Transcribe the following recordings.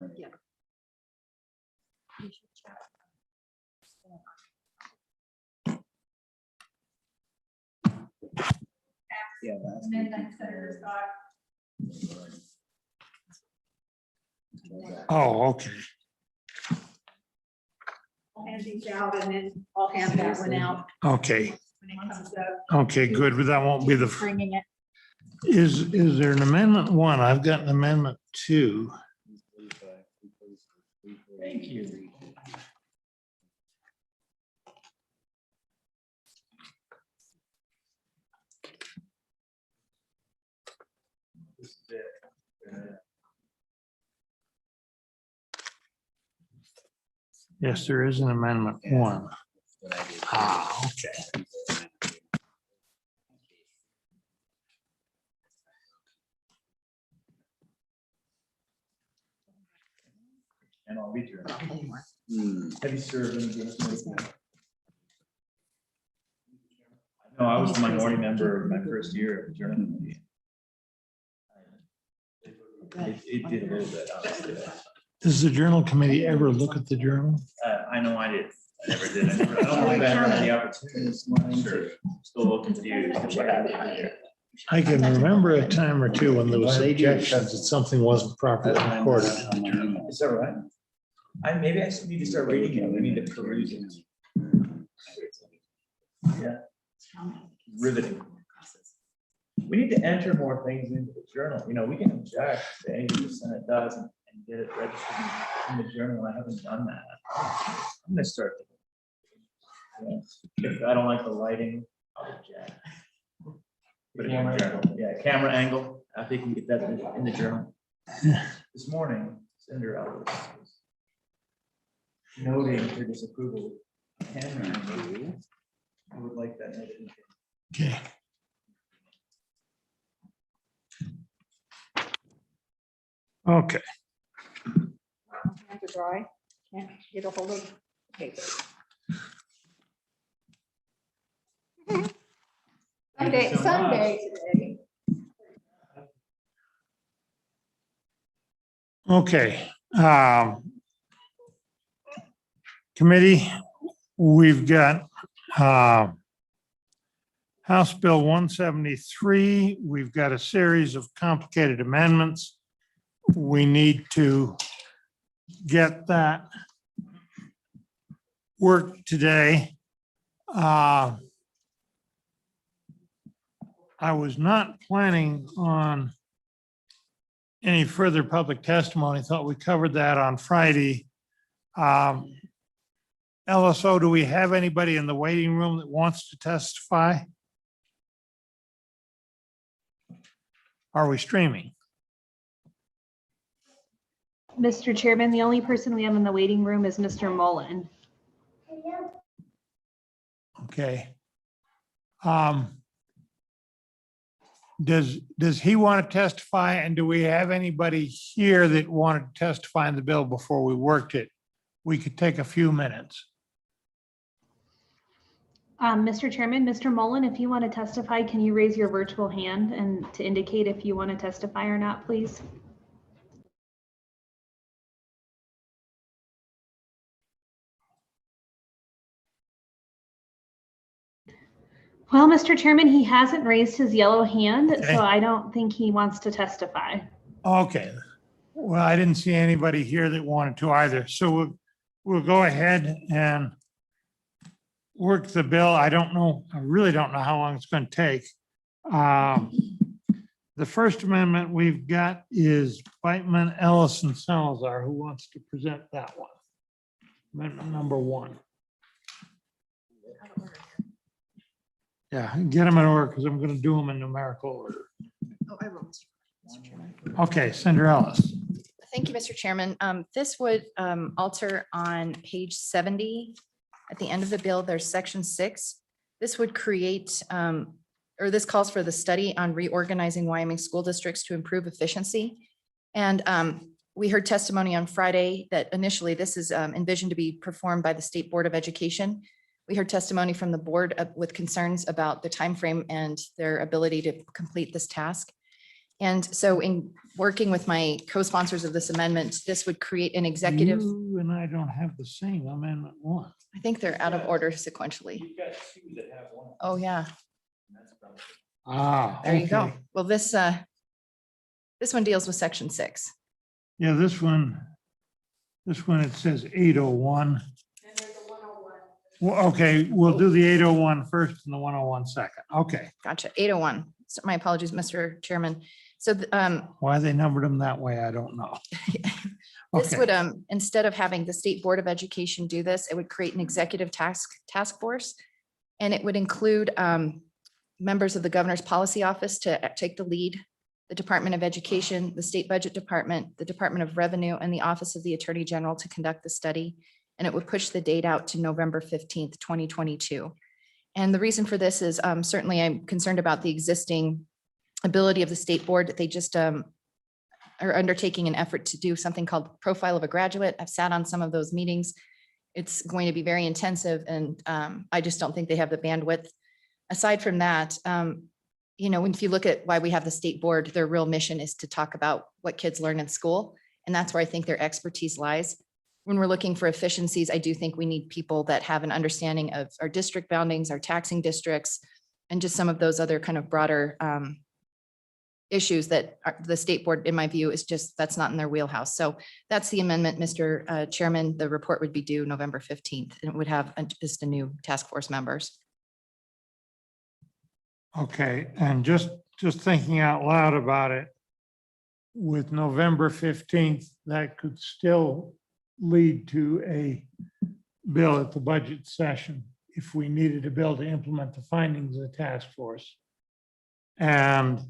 Yeah. Yeah. Oh, okay. I'll hand these out and then I'll hand that one out Okay. when it comes up. Okay, good. But that won't be the, Bringing it. is there an amendment one? I've got an amendment two. Thank you. This is it. Yes, there is an amendment one. Ah, okay. And I'll read your. Have you served in the? No, I was a minority member in my first year of the journal committee. It did a little bit, obviously. Does the journal committee ever look at the journal? I know I did. I never did. I don't believe I ever had the opportunity. Sure. Still a little confused. I can remember a time or two when there was objections that something wasn't properly recorded in the journal. Is that right? Maybe I should need to start reading it. We need to peruse it. Yeah. Riveting. We need to enter more things into the journal. You know, we can object to 80% it does and get it registered in the journal. I haven't done that. I'm gonna start. Yeah. If I don't like the lighting, I'll object. Put it in the journal. Yeah, camera angle. I think we can get that in the journal. This morning, Cinderella was noting her disapproval of camera angle. I would like that noted. Okay. Okay. Hands are dry. Can't get a hold of paper. Thank you so Sunday today. Okay. Committee, we've got House Bill 173. We've got a series of complicated amendments. We need to get that worked today. I was not planning on any further public testimony. Thought we covered that on Friday. LSO, do we have anybody in the waiting room that wants to testify? Are we streaming? Mr. Chairman, the only person we have in the waiting room is Mr. Mullen. Okay. Does he want to testify, and do we have anybody here that wanted to testify in the bill before we worked it? We could take a few minutes. Mr. Chairman, Mr. Mullen, if you want to testify, can you raise your virtual hand and to indicate if you want to testify or not, please? Well, Mr. Chairman, he hasn't raised his yellow hand, Okay. so I don't think he wants to testify. Okay. Well, I didn't see anybody here that wanted to either. So we'll go ahead and work the bill. I don't know, I really don't know how long it's going to take. The first amendment we've got is Whiteman, Ellis, and Salazar. Who wants to present that one? Amendment number one. Yeah, get them in order because I'm going to do them in numerical order. Oh, I will, Mr. Chairman. Okay, Senator Ellis. Thank you, Mr. Chairman. This would alter on page 70. At the end of the bill, there's section 6. This would create, or this calls for the study on reorganizing Wyoming school districts to improve efficiency. And we heard testimony on Friday that initially this is envisioned to be performed by the State Board of Education. We heard testimony from the board with concerns about the timeframe and their ability to complete this task. And so in working with my co-sponsors of this amendment, this would create an executive, You and I don't have the same amendment one. I think they're out of order sequentially. We've got two that have one. Oh, yeah, That's probably- Ah, there you go. okay. Well, this one deals with section 6. Yeah, this one, it says 801. Well, okay, we'll do the 801 first and the 101 second. Okay. Gotcha. 801. So my apologies, Mr. Chairman. So Why they numbered them that way, I don't know. this Okay. would, instead of having the State Board of Education do this, it would create an executive task force. And it would include members of the Governor's Policy Office to take the lead, the Department of Education, the State Budget Department, the Department of Revenue, and the Office of the Attorney General to conduct the study. And it would push the date out to November 15th, 2022. And the reason for this is certainly I'm concerned about the existing ability of the State Board. They just are undertaking an effort to do something called Profile of a Graduate. I've sat on some of those meetings. It's going to be very intensive, and I just don't think they have the bandwidth. Aside from that, if you look at why we have the State Board, their real mission is to talk about what kids learn in school. And that's where I think their expertise lies. When we're looking for efficiencies, I do think we need people that have an understanding of our district boundings, our taxing districts, and just some of those other kind of broader issues that the State Board, in my view, is just, that's not in their wheelhouse. So that's the amendment, Mr. Chairman. The report would be due November 15th, and it would have just a new task force members. Okay, and just thinking out loud about it, with November 15th, that could still lead to a bill at the budget session if we needed a bill to implement the findings of the task force. And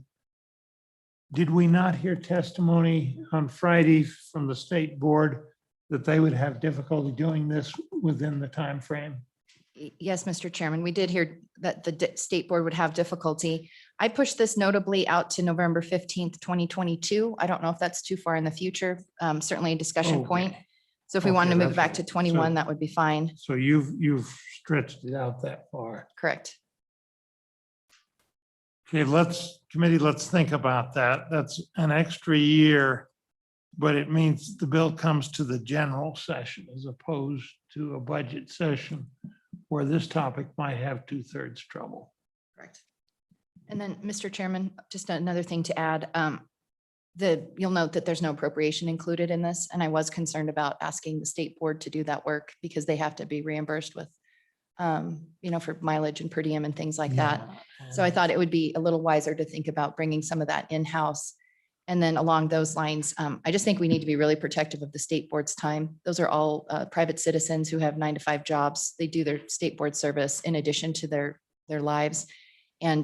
did we not hear testimony on Friday from the State Board that they would have difficulty doing this within the time frame? Yes, Mr. Chairman, we did hear that the State Board would have difficulty. I pushed this notably out to November 15th, 2022. I don't know if that's too far in the future, certainly a discussion point. Okay. So if we wanted to Okay, move it back to that's- 21, so- that would be fine. So you've stretched it out that far. Correct. Okay, let's think about that. That's an extra year, but it means the bill comes to the general session as opposed to a budget session where this topic might have 2/3 trouble. Correct. And then, Mr. Chairman, just another thing to add. You'll note that there's no appropriation included in this, and I was concerned about asking the State Board to do that work because they have to be reimbursed with, for mileage and per diem and things like that. So I thought it would be a little wiser to think about bringing some of that in-house. And then along those lines, I just think we need to be really protective of the State Board's time. Those are all private citizens who have 9-to-5 jobs. They do their State Board service in addition to their lives. And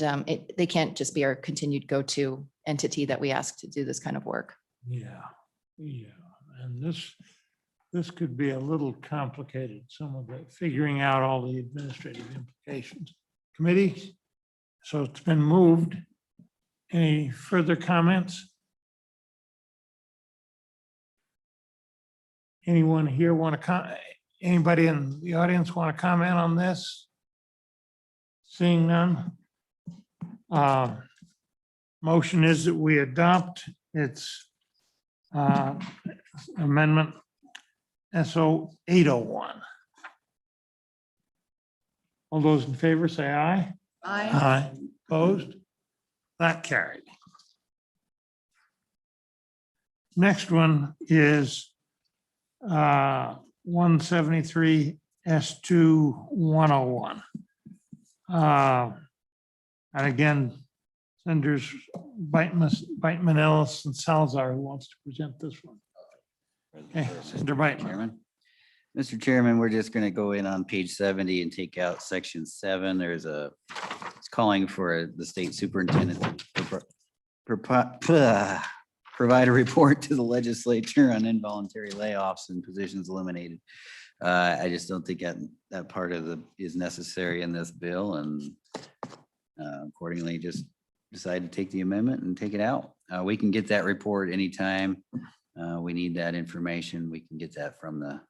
they can't just be our continued go-to entity that we ask to do this kind of work. Yeah, and this could be a little complicated, some of the figuring out all the administrative implications. Committee, so it's been moved. Any further comments? Anyone here want to anybody in the audience want to comment on this? Seeing none. Motion is that we adopt its amendment SO 801. All those in favor say aye. Aye. Opposed? That carried. Next one is 173 S2 101. And again, Senators Beitman, Ellis, and Salazar who wants to present this one. Okay, Senator Beitman. Chairman. Mr. Chairman, we're just going to go in on page 70 and take out section 7. It's calling for the state superintendent to provide a report to the legislature on involuntary layoffs and positions eliminated. I just don't think that part of is necessary in this bill, and accordingly just decided to take the amendment and take it out. We can get that report anytime we need that information. We can get that from the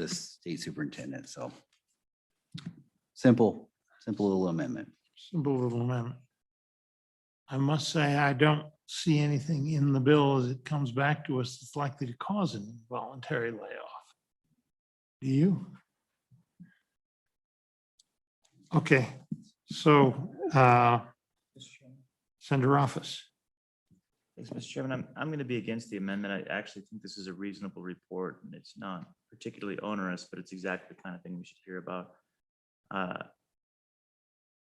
state superintendent. So simple little amendment. Simple little amendment. I must say, I don't see anything in the bill as it comes back to us that's likely to cause an involuntary layoff. Do you? Okay, so Senator Office. Thanks, Mr. Chairman. I'm going to be against the amendment. I actually think this is a reasonable report and it's not particularly onerous, but it's exactly the kind of thing we should hear about.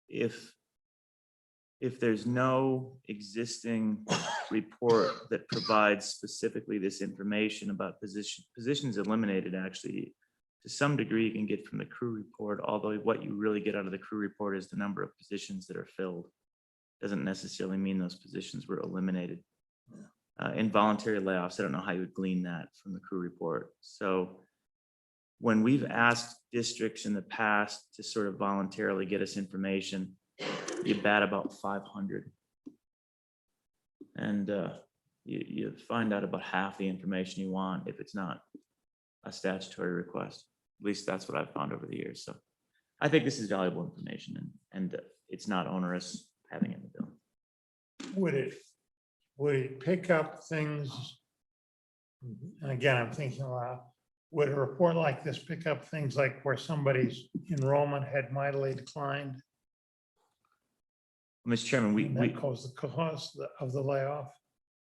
If there's no existing report that provides specifically this information about positions eliminated, actually, to some degree you can get from the crew report, although what you really get out of the crew report is the number of positions that are filled. Doesn't necessarily mean those positions were eliminated. Involuntary layoffs, I don't know how you would glean that from the crew report. So when we've asked districts in the past to sort of voluntarily get us information, you bat about 500. And you find out about half the information you want if it's not a statutory request. At least that's what I've found over the years. So I think this is valuable information and it's not onerous having it in the bill. Would it pick up things? And again, I'm thinking aloud, would a report like this pick up things like where somebody's enrollment had mightily declined? Mr. Chairman, And that caused the cost of the layoff?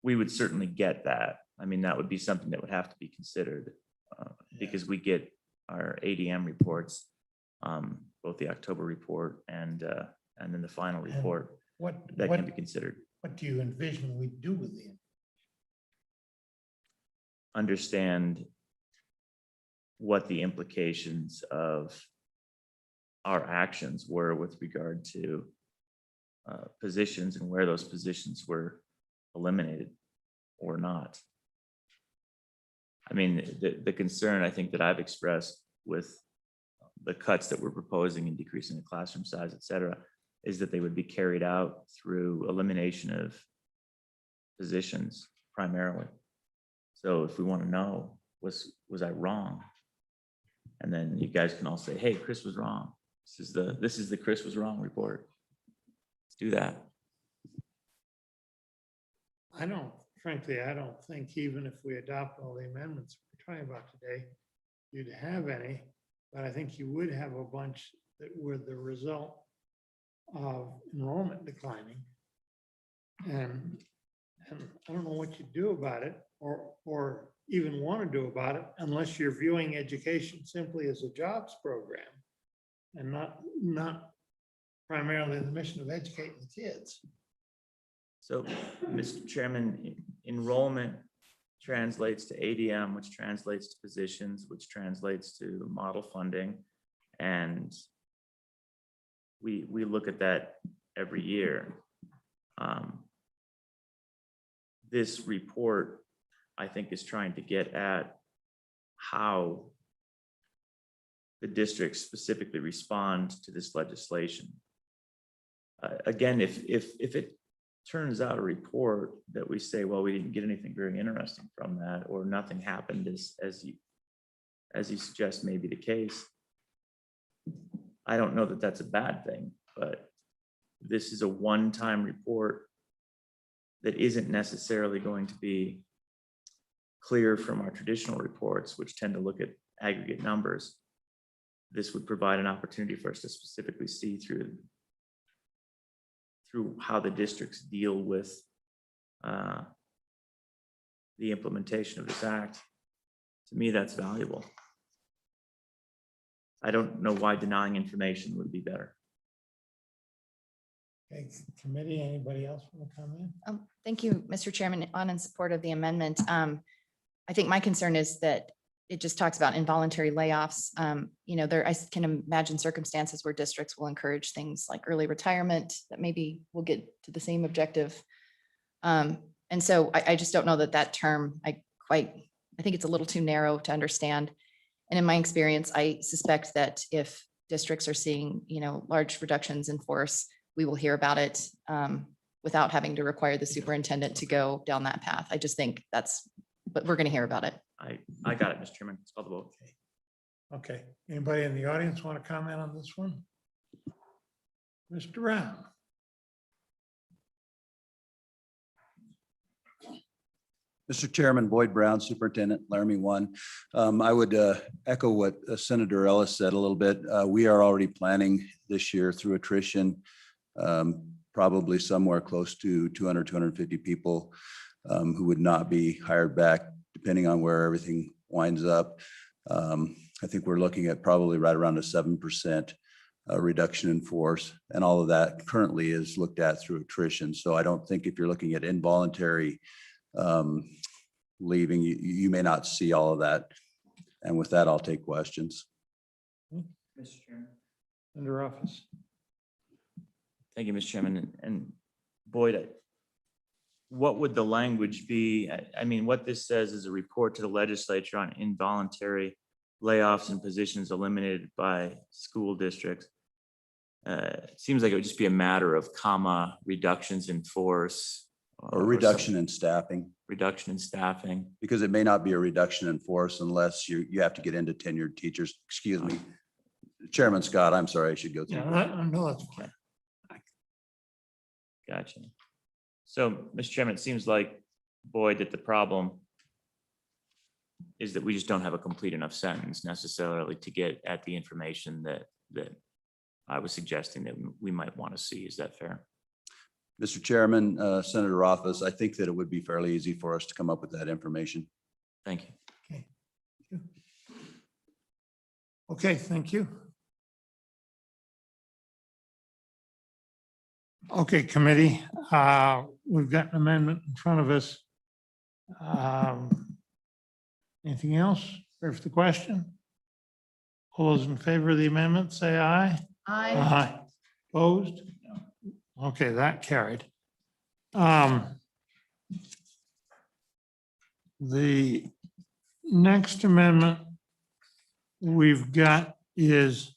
we would certainly get that. I mean, that would be something that would have to be considered because we get our ADM reports, both the October report and then the final And report What, that can be considered. what do you envision we do with the? Understand what the implications of our actions were with regard to positions and where those positions were eliminated or not. I mean, the concern I think that I've expressed with the cuts that we're proposing and decreasing the classroom size, et cetera, is that they would be carried out through elimination of positions primarily. So if we want to know, was I wrong? And then you guys can all say, hey, Chris was wrong. This is the Chris was wrong report. Let's do that. Frankly, I don't think even if we adopt all the amendments we're talking about today, you'd have any, but I think you would have a bunch that were the result of enrollment declining. And I don't know what you do about it or even want to do about it unless you're viewing education simply as a jobs program and not primarily the mission of educating the kids. So, Mr. Chairman, enrollment translates to ADM, which translates to positions, which translates to model funding. And we look at that every year. This report, I think, is trying to get at how the districts specifically respond to this legislation. Again, if it turns out a report that we say, well, we didn't get anything very interesting from that, or nothing happened as you suggest may be the case, I don't know that that's a bad thing, but this is a one-time report that isn't necessarily going to be clear from our traditional reports, which tend to look at aggregate numbers. This would provide an opportunity for us to specifically see through how the districts deal with the implementation of this act. To me, that's valuable. I don't know why denying information would be better. Okay, committee, anybody else want to comment? Thank you, Mr. Chairman. On in support of the amendment, I think my concern is that it just talks about involuntary layoffs. I can imagine circumstances where districts will encourage things like early retirement that maybe will get to the same objective. And so I just don't know that term, I think it's a little too narrow to understand. And in my experience, I suspect that if districts are seeing, large reductions in force, we will hear about it without having to require the superintendent to go down that path. I just think but we're going to hear about it. I got it, Mr. Chairman. Let's call the vote. Okay, anybody in the audience want to comment on this one? Mr. Brown. Mr. Chairman, Boyd Brown, Superintendent, Laramie 1. I would echo what Senator Ellis said a little bit. We are already planning this year through attrition, probably somewhere close to 200, 250 people who would not be hired back, depending on where everything winds up. I think we're looking at probably right around a 7% reduction in force, and all of that currently is looked at through attrition. So I don't think if you're looking at involuntary leaving, you may not see all of that. And with that, I'll take questions. Mr. Chairman. Under office. Thank you, Mr. Chairman. And Boyd, what would the language be? I mean, what this says is a report to the legislature on involuntary layoffs and positions eliminated by school districts. It seems like it would just be a matter of comma, reductions in force. Or reduction in staffing, Reduction in staffing. because it may not be a reduction in force unless you have to get into tenured teachers. Excuse me. Chairman Scott, I'm sorry, I should go through. Yeah, no, that's fine. Gotcha. So, Mr. Chairman, it seems like, Boyd, that the problem is that we just don't have a complete enough sentence necessarily to get at the information that I was suggesting that we might want to see. Is that fair? Mr. Chairman, Senator Rothfuss, I think that it would be fairly easy for us to come up with that information. Thank you. Okay, thank you. Okay, committee, we've got an amendment in front of us. Anything else? Ready for the question? All those in favor of the amendment, say aye. Aye. Opposed? Okay, that carried. The next amendment we've got is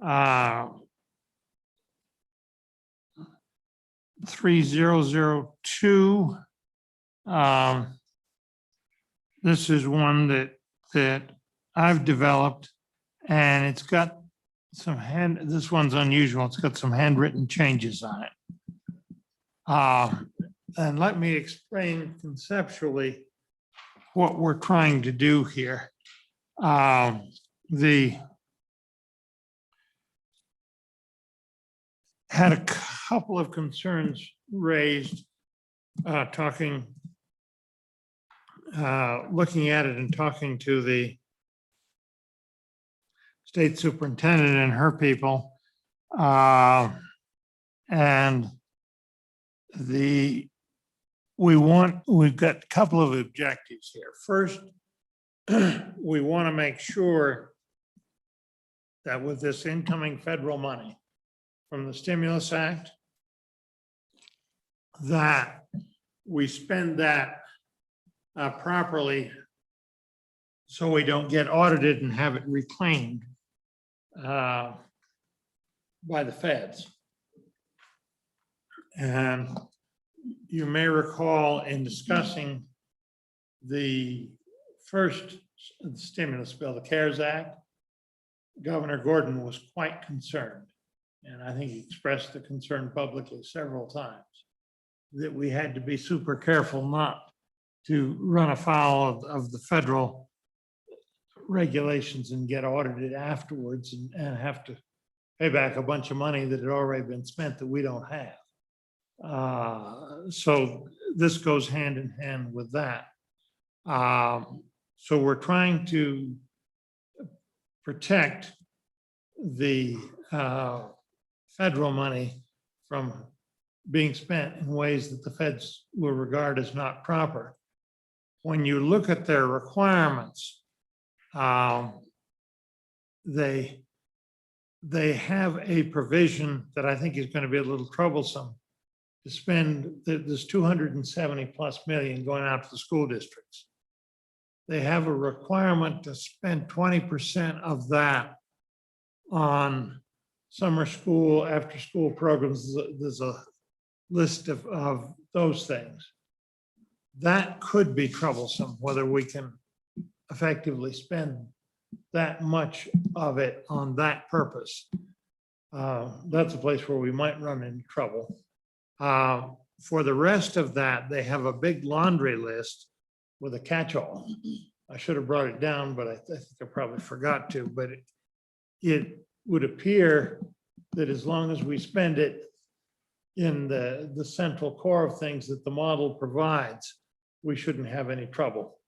3002. This is one that I've developed, and it's got some this one's unusual. It's got some handwritten changes on it. And let me explain conceptually what we're trying to do here. Had a couple of concerns raised, looking at it and talking to the state superintendent and her people. And we've got a couple of objectives here. First, we want to make sure that with this incoming federal money from the Stimulus Act, that we spend that properly so we don't get audited and have it reclaimed by the feds. And you may recall in discussing the first stimulus bill, the CARES Act, Governor Gordon was quite concerned. And I think he expressed the concern publicly several times that we had to be super careful not to run afoul of the federal regulations and get audited afterwards and have to pay back a bunch of money that had already been spent that we don't have. So this goes hand in hand with that. So we're trying to protect the federal money from being spent in ways that the feds will regard as not proper. When you look at their requirements, they have a provision that I think is going to be a little troublesome to spend this 270 plus million going out to the school districts. They have a requirement to spend 20% of that on summer school, after school programs. There's a list of those things. That could be troublesome, whether we can effectively spend that much of it on that purpose. That's a place where we might run into trouble. For the rest of that, they have a big laundry list with a catch-all. I should have brought it down, but I think I probably forgot to, but it would appear that as long as we spend it in the central core of things that the model provides, we shouldn't have any trouble.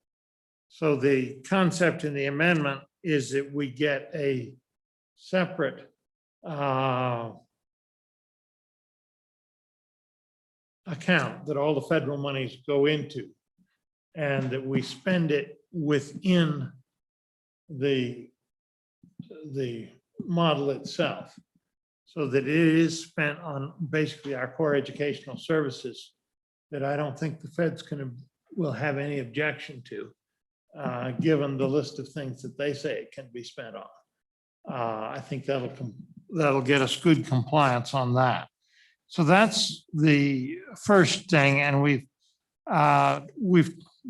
So the concept in the amendment is that we get a separate account that all the federal monies go into, and that we spend it within the model itself, so that it is spent on basically our core educational services that I don't think the feds will have any objection to, given the list of things that they say it can be spent on. I think that'll get us good compliance on that. So that's the first thing, and we've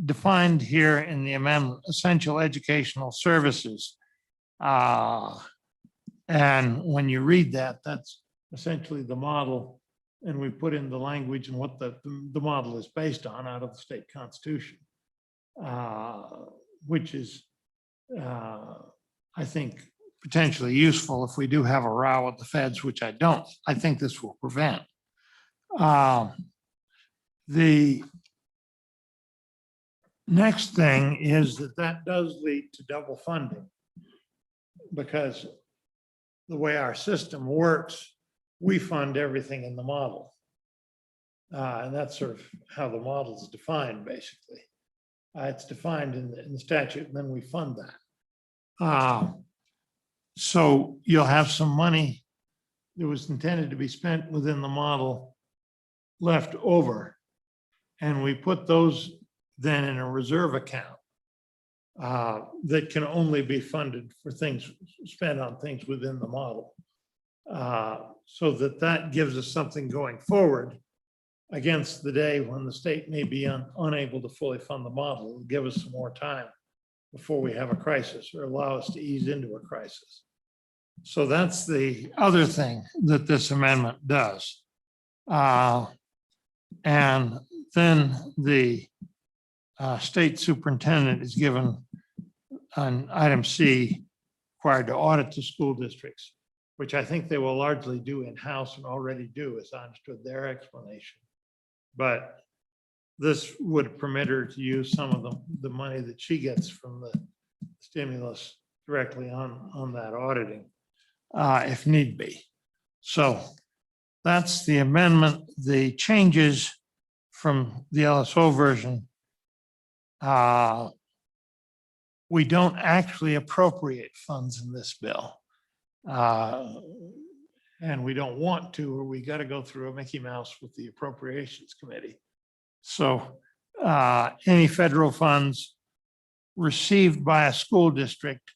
defined here in the amendment essential educational services. And when you read that, that's essentially the model, and we put in the language and what the model is based on out of the state constitution, which is, I think, potentially useful if we do have a row with the feds, which I don't. I think this will prevent. The next thing is that does lead to double funding, because the way our system works, we fund everything in the model. And that's sort of how the model is defined, basically. It's defined in the statute, and then we fund that. So you'll have some money that was intended to be spent within the model left over. And we put those then in a reserve account that can only be funded for things spent on things within the model. So that gives us something going forward against the day when the state may be unable to fully fund the model. It'll give us some more time before we have a crisis, or allow us to ease into a crisis. So that's the other thing that this amendment does. And then the state superintendent is given an item C, required to audit the school districts, which I think they will largely do in-house and already do, as I understood their explanation. But this would permit her to use some of the money that she gets from the stimulus directly on that auditing, if need be. So that's the amendment. The changes from the LSO version, we don't actually appropriate funds in this bill. And we don't want to, or we got to go through a Mickey Mouse with the Appropriations Committee. So any federal funds received by a school district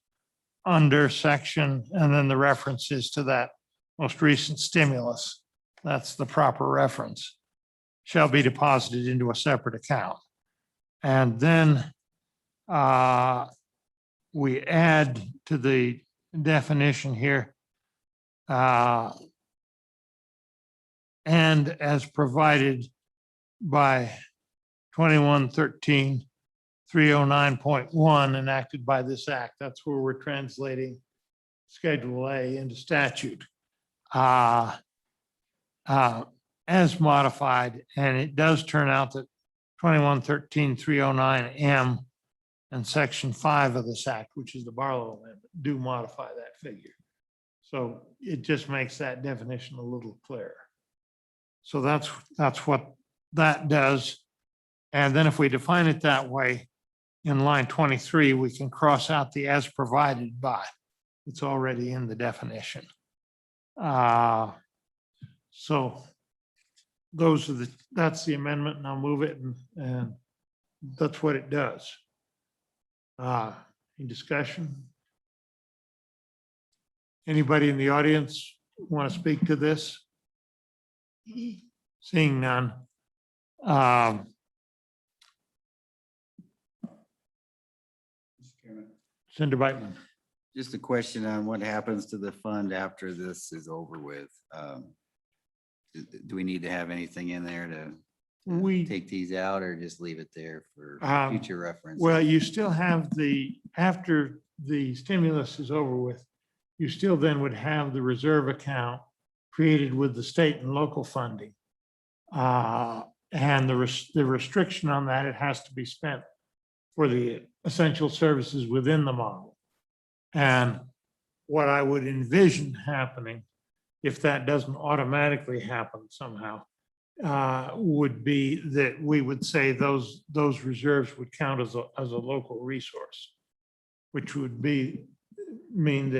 under section, and then the references to that most recent stimulus, that's the proper reference, shall be deposited into a separate account. And then we add to the definition here, and as provided by 2113-309.1 enacted by this act. That's where we're translating Schedule A into statute as modified. And it does turn out that 2113-309M and Section 5 of this act, which is the Barlow Amendment, do modify that figure. So it just makes that definition a little clearer. So that's what that does. And then if we define it that way, in line 23, we can cross out the as provided by. It's already in the definition. So that's the amendment, and I'll move it, and that's what it does. Any discussion? Anybody in the audience want to speak to this? Seeing none. Senator Whitman. Just a question on what happens to the fund after this is over with. Do we need to have anything in there to We, take these out or just leave it there for Um, future reference? well, you still have after the stimulus is over with, you still then would have the reserve account created with the state and local funding. And the restriction on that, it has to be spent for the essential services within the model. And what I would envision happening, if that doesn't automatically happen somehow, would be that we would say those reserves would count as a local resource, which would mean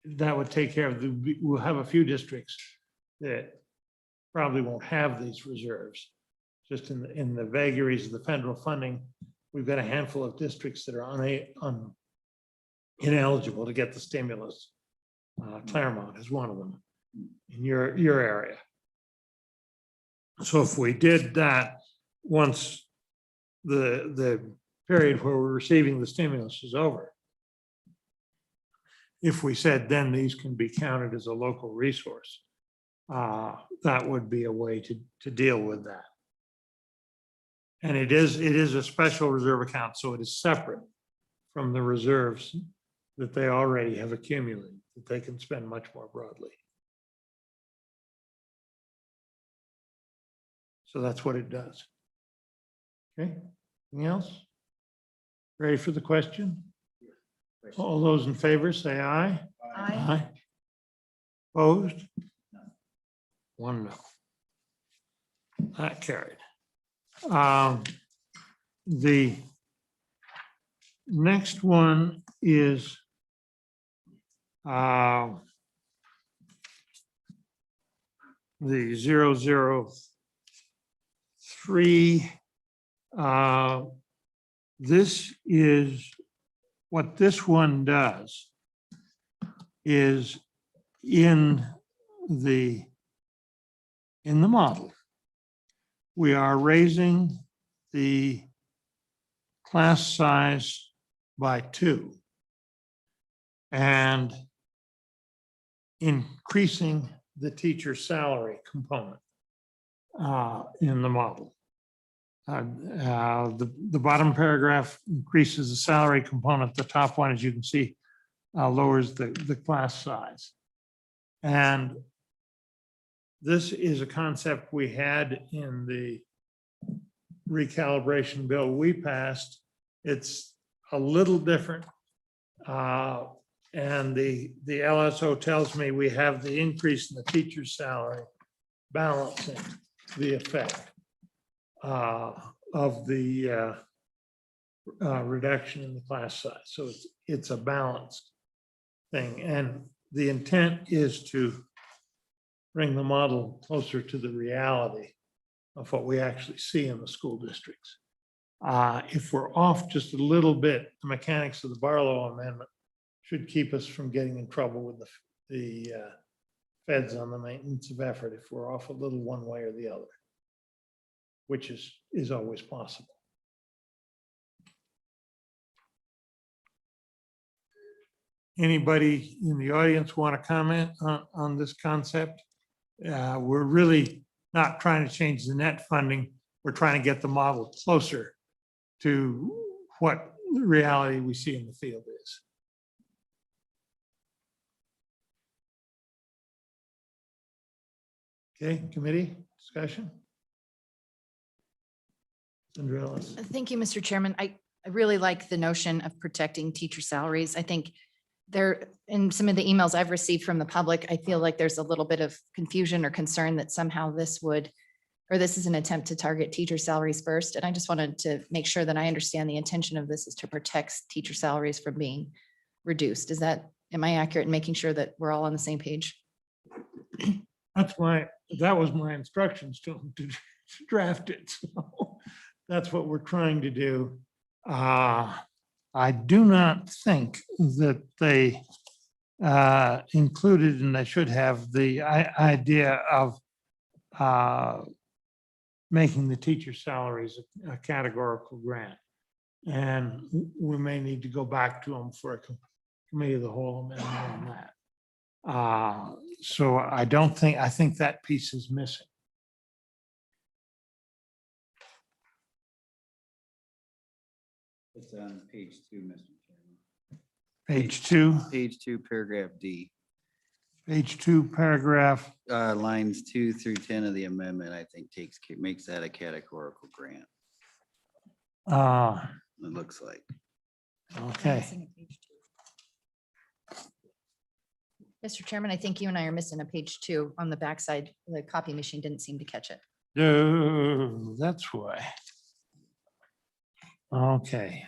that would take care of we'll have a few districts that probably won't have these reserves. Just in the vagaries of the federal funding, we've got a handful of districts that are ineligible to get the stimulus. Claremont is one of them in your area. So if we did that, once the period where we're receiving the stimulus is over, if we said then these can be counted as a local resource, that would be a way to deal with that. And it is a special reserve account, so it is separate from the reserves that they already have accumulated, that they can spend much more broadly. So that's what it does. Okay, anything else? Ready for the question? All those in favor, say aye. Aye. Opposed? One no. That carried. The next one is the 003. This is what this one does is in the model, we are raising the class size by 2 and increasing the teacher salary component in the model. The bottom paragraph increases the salary component. The top one, as you can see, lowers the class size. And this is a concept we had in the recalibration bill we passed. It's a little different. And the LSO tells me we have the increase in the teacher's salary balancing the effect of the reduction in the class size. So it's a balanced thing. And the intent is to bring the model closer to the reality of what we actually see in the school districts. If we're off just a little bit, the mechanics of the Barlow Amendment should keep us from getting in trouble with the feds on the maintenance of effort if we're off a little one way or the other, which is always possible. Anybody in the audience want to comment on this concept? We're really not trying to change the net funding. We're trying to get the model closer to what the reality we see in the field is. Okay, committee discussion? Andreas. Thank you, Mr. Chairman. I really like the notion of protecting teacher salaries. I think in some of the emails I've received from the public, I feel like there's a little bit of confusion or concern that somehow this is an attempt to target teacher salaries first. And I just wanted to make sure that I understand the intention of this is to protect teacher salaries from being reduced. Am I accurate in making sure that we're all on the same page? That was my instructions to draft it. So that's what we're trying to do. I do not think that they included, and they should have, the idea of making the teacher salaries a categorical grant. And we may need to go back to them for a committee of the whole amendment on that. So I think that piece is missing. It's on page 2, Mr. Chairman. Page 2, Page 2, paragraph D. paragraph, Lines 2 through 10 of the amendment, I think makes that a categorical grant, uh, it looks like. okay. Mr. Chairman, I think you and I are missing a page 2 on the backside. The copy machine didn't seem to catch it. That's why. Okay.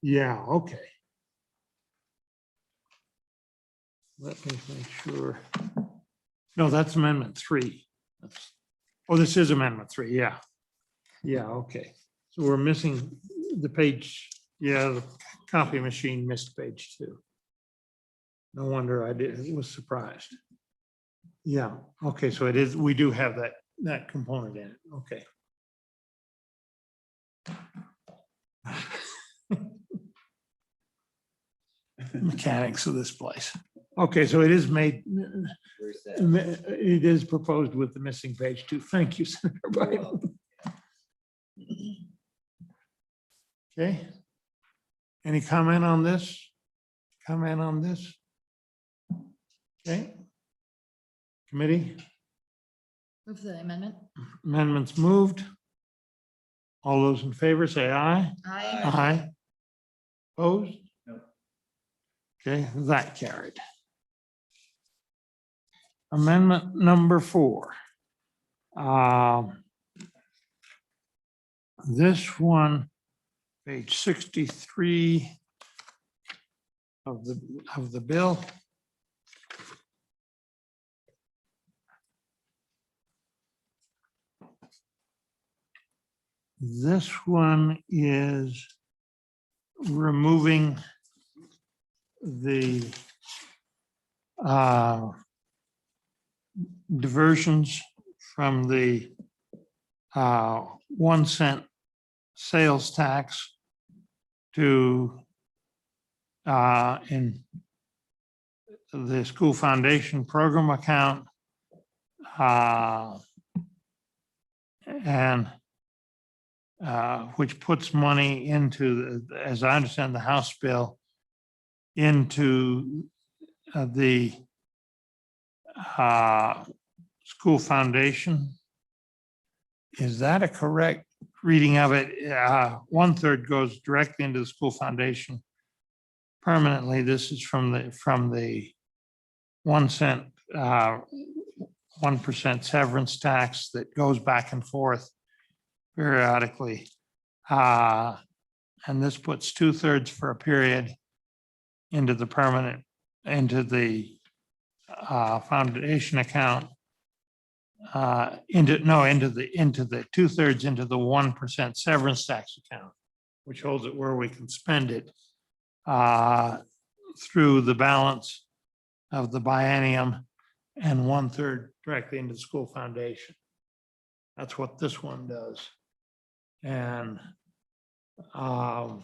Yeah, okay. Let me make sure. No, that's amendment 3. Oh, this is amendment 3, yeah. Yeah, okay. So we're missing the page, yeah, the copy machine missed page 2. No wonder I was surprised. Yeah, okay, so it is, we do have that component in it, okay. Mechanics of this place. Okay, so it is made, Where's that? it is proposed with the missing page 2. Thank you, Senator Bynum. Okay. Any comment on this? Comment on this? Okay. Committee, Move the amendment. amendments moved. All those in favor say aye. Aye. Aye. Opposed? No. Okay, that carried. Amendment number 4. This one, page 63 of the bill. This one is removing the diversions from the 1 cent sales tax to in the school foundation program account. And which puts money into, as I understand the House bill, into the school foundation. Is that a correct reading of it? 1/3 goes directly into the school foundation permanently. This is from the 1 cent, 1% severance tax that goes back and forth periodically. And this puts 2/3 for a period into the permanent, into the foundation account. Into the 2/3 into the 1% severance tax account, which holds it where we can spend it through the balance of the biennium, and 1/3 directly into the school foundation. That's what this one does. And I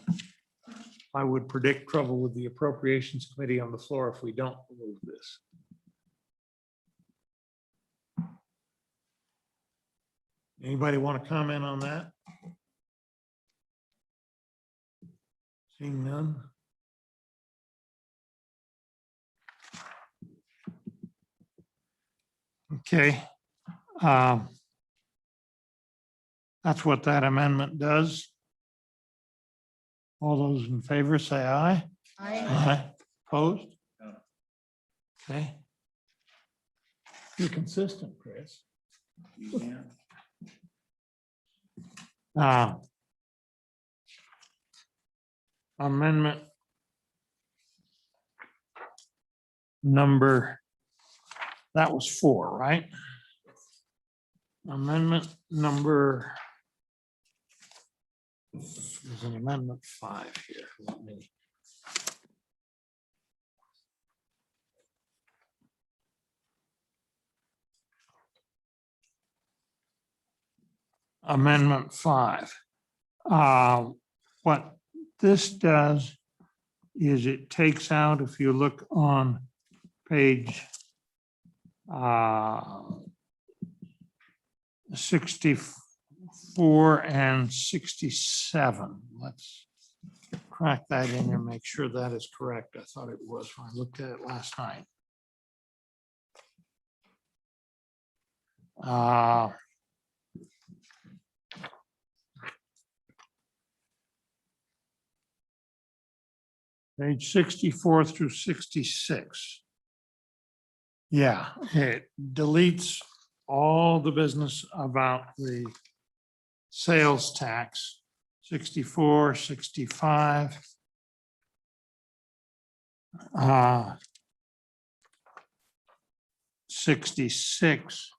would predict trouble with the Appropriations Committee on the floor if we don't remove this. Anybody want to comment on that? Seeing none. Okay. That's what that amendment does. All those in favor say aye. Aye. Opposed? No. Okay. You're consistent, Chris. Yeah. Amendment number, that was 4, right? Amendment number, there's an amendment 5 here. Let me. Amendment 5. What this does is it takes out, if you look on page 64 64 and 67. Let's crack that in and make sure that is correct. I thought it was when I looked at it last night. Page 64 through 66. Yeah, it deletes all the business about the sales tax, 64, 65. 66.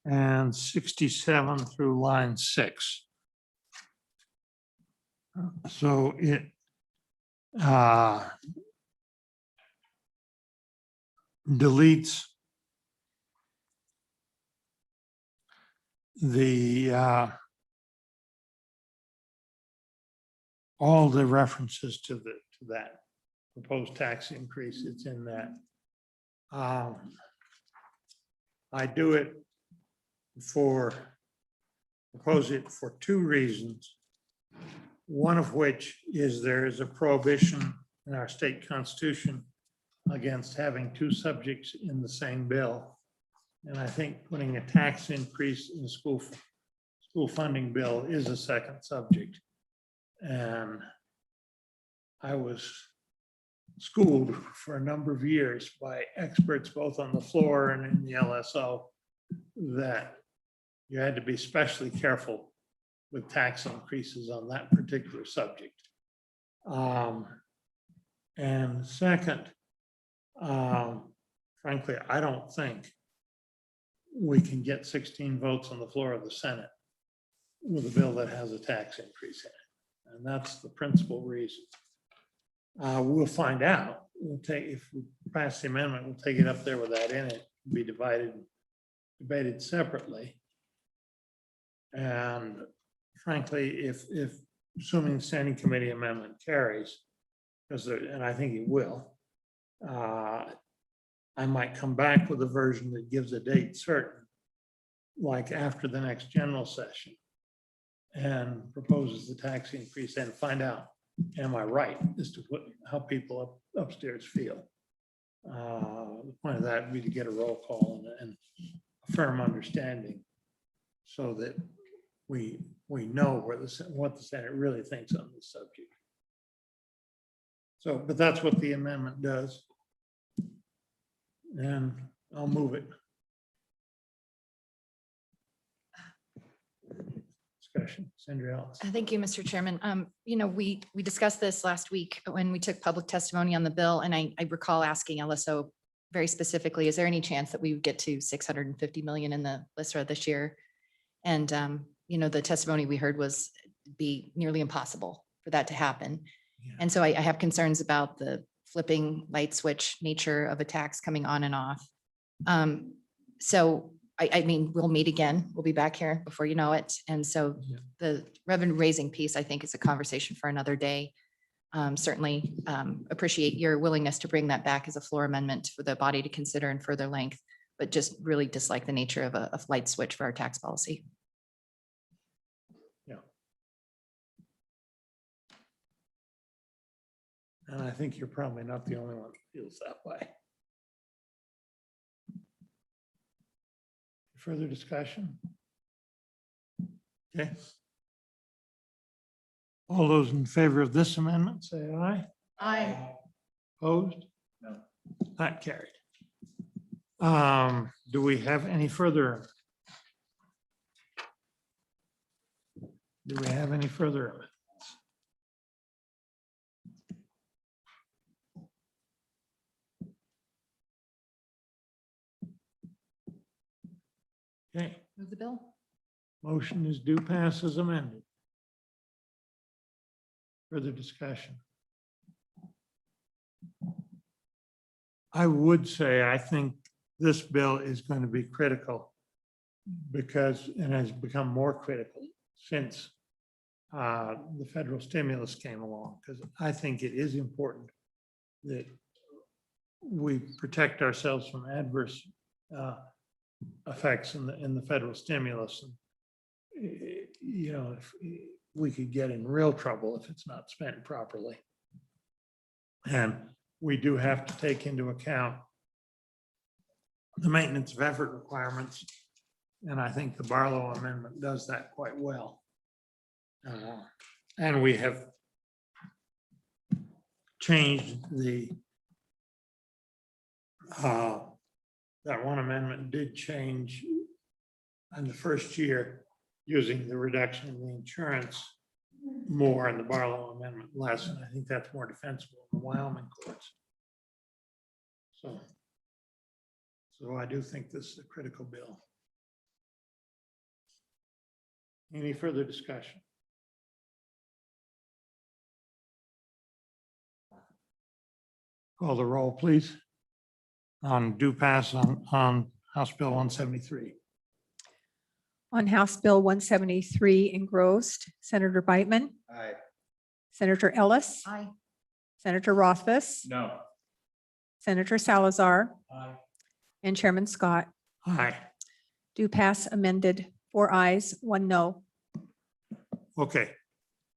And 67 through line 6. So it deletes the all the references to that proposed tax increase. It's in that. I do it propose it for two reasons. One of which is there is a prohibition in our state constitution against having two subjects in the same bill. And I think putting a tax increase in the school funding bill is a second subject. And I was schooled for a number of years by experts, both on the floor and in the LSO, that you had to be especially careful with tax increases on that particular subject. And second, frankly, I don't think we can get 16 votes on the floor of the Senate with a bill that has a tax increase in it. And that's the principal reason. We'll find out. If we pass the amendment, we'll take it up there with that in it, be debated separately. And frankly, if assuming the standing committee amendment carries, and I think it will, I might come back with a version that gives a date certain, like after the next general session, and proposes the tax increase and find out, am I right as to how people upstairs feel? The point of that would be to get a roll call and a firm understanding so that we know what the Senate really thinks on this subject. So, but that's what the amendment does. And I'll move it. Discussion, Sandra Ellis. Thank you, Mr. Chairman. We discussed this last week when we took public testimony on the bill, and I recall asking LSO very specifically, is there any chance that we would get to 650 million in the LISRA this year? And, the testimony we heard was be nearly impossible for that to happen. Yeah. And so I have concerns about the flipping light switch nature of a tax coming on and off. So I mean, we'll meet again. We'll be back here before you know it. And so the revenue raising piece, I think, is a conversation for another day. Certainly appreciate your willingness to bring that back as a floor amendment for the body to consider in further length, but just really dislike the nature of a light switch for our tax policy. Yeah. And I think you're probably not the only one who feels that way. Further discussion? Okay. All those in favor of this amendment, say aye. Aye. Opposed? No. Not carried. Do we have any further? Do we have any further amendments? Okay, Move the bill. motion is due pass as amended. Further discussion? I would say, I think this bill is going to be critical because it has become more critical since the federal stimulus came along, because I think it is important that we protect ourselves from adverse effects in the federal stimulus. And, you know, if we could get in real trouble if it's not spent properly. And we do have to take into account the maintenance of effort requirements. And I think the Barlow Amendment does that quite well. And we have changed that one amendment did change in the first year using the reduction in the insurance more and the Barlow Amendment less. And I think that's more defensible in the Wyoming courts. So I do think this is a critical bill. Any further discussion? Call the roll, please. On do pass on House Bill 173. On House Bill 173 engrossed, Senator Beitman, Aye. Senator Ellis, Aye. Senator Rothfuss, No. Senator Salazar, Aye. and Chairman Scott. Aye. Do pass amended, 4 ayes, 1 no. Okay.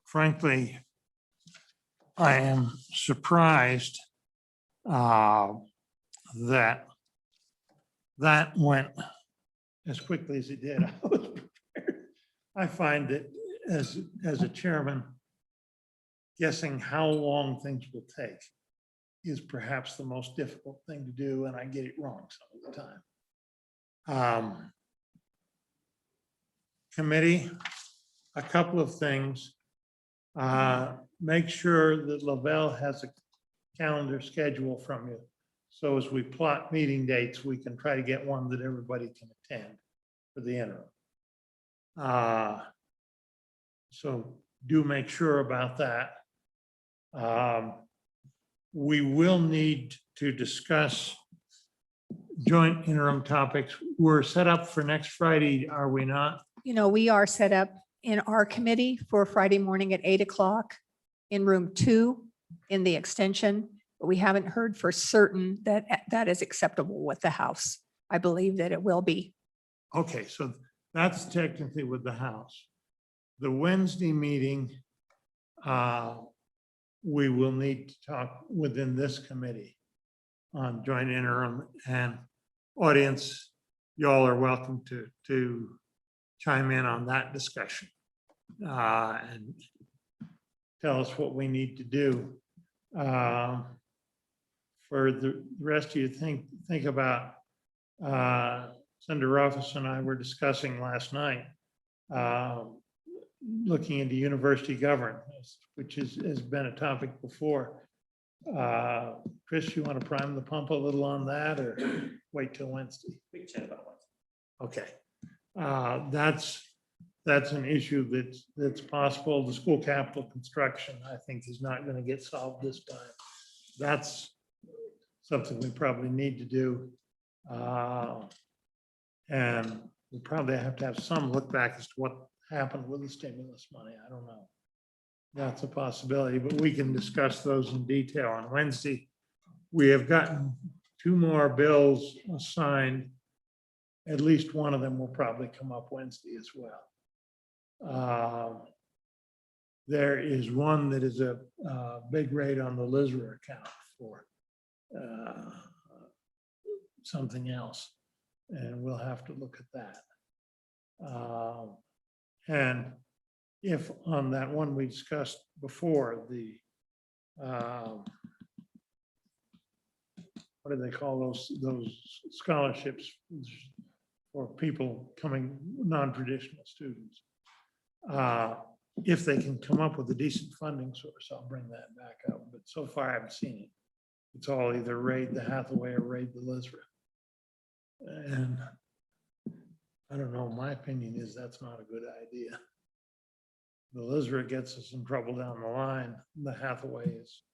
Frankly, I am surprised that went as quickly as it did. I was prepared. I find that as a chairman, guessing how long things will take is perhaps the most difficult thing to do, and I get it wrong some of the time. Committee, a couple of things. Make sure that Lavelle has a calendar schedule from you. So as we plot meeting dates, we can try to get one that everybody can attend for the interim. So do make sure about that. We will need to discuss joint interim topics. We're set up for next Friday, are we not? You know, we are set up in our committee for Friday morning at 8 o'clock in room 2 in the extension, but we haven't heard for certain that that is acceptable with the House. I believe that it will be. Okay, so that's technically with the House. The Wednesday meeting, we will need to talk within this committee on joint interim, and audience, y'all are welcome to chime in on that discussion and tell us what we need to do. For the rest of you, think about Senator Rothfuss and I were discussing last night, looking into university governance, which has been a topic before. Chris, you want to prime the pump a little on that, or wait till Wednesday? We can chat about it. Okay. That's an issue that's possible. The school capital construction, I think, is not going to get solved this time. That's something we probably need to do. And we probably have to have some look back as to what happened with the stimulus money. I don't know. That's a possibility, but we can discuss those in detail on Wednesday. We have gotten 2 more bills assigned. At least one of them will probably come up Wednesday as well. There is one that is a big rate on the LISRA account for something else, and we'll have to look at that. And if on that one we discussed before, the what do they call those scholarships for people coming, non-traditional students? If they can come up with a decent funding source, I'll bring that back up. But so far, I haven't seen it. It's all either raid the Hathaway or raid the LISRA. And I don't know, my opinion is that's not a good idea. The LISRA gets us in trouble down the line. The Hathaway is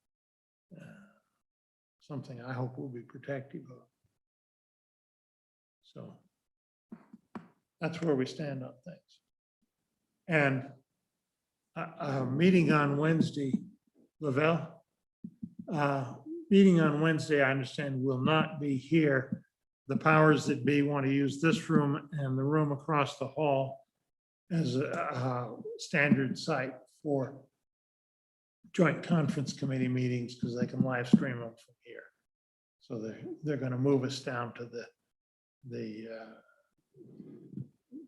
something I hope we'll be protective of. So that's where we stand on things. And a meeting on Wednesday, Lavelle, meeting on Wednesday, I understand, will not be here. The powers that be want to use this room and the room across the hall as a standard site for joint conference committee meetings because they can live stream them from here. So they're going to move us down to the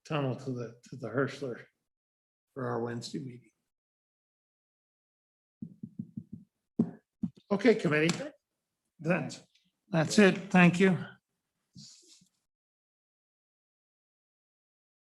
tunnel to the Hirschler for our Wednesday meeting. Okay, committee. That's it. Thank you.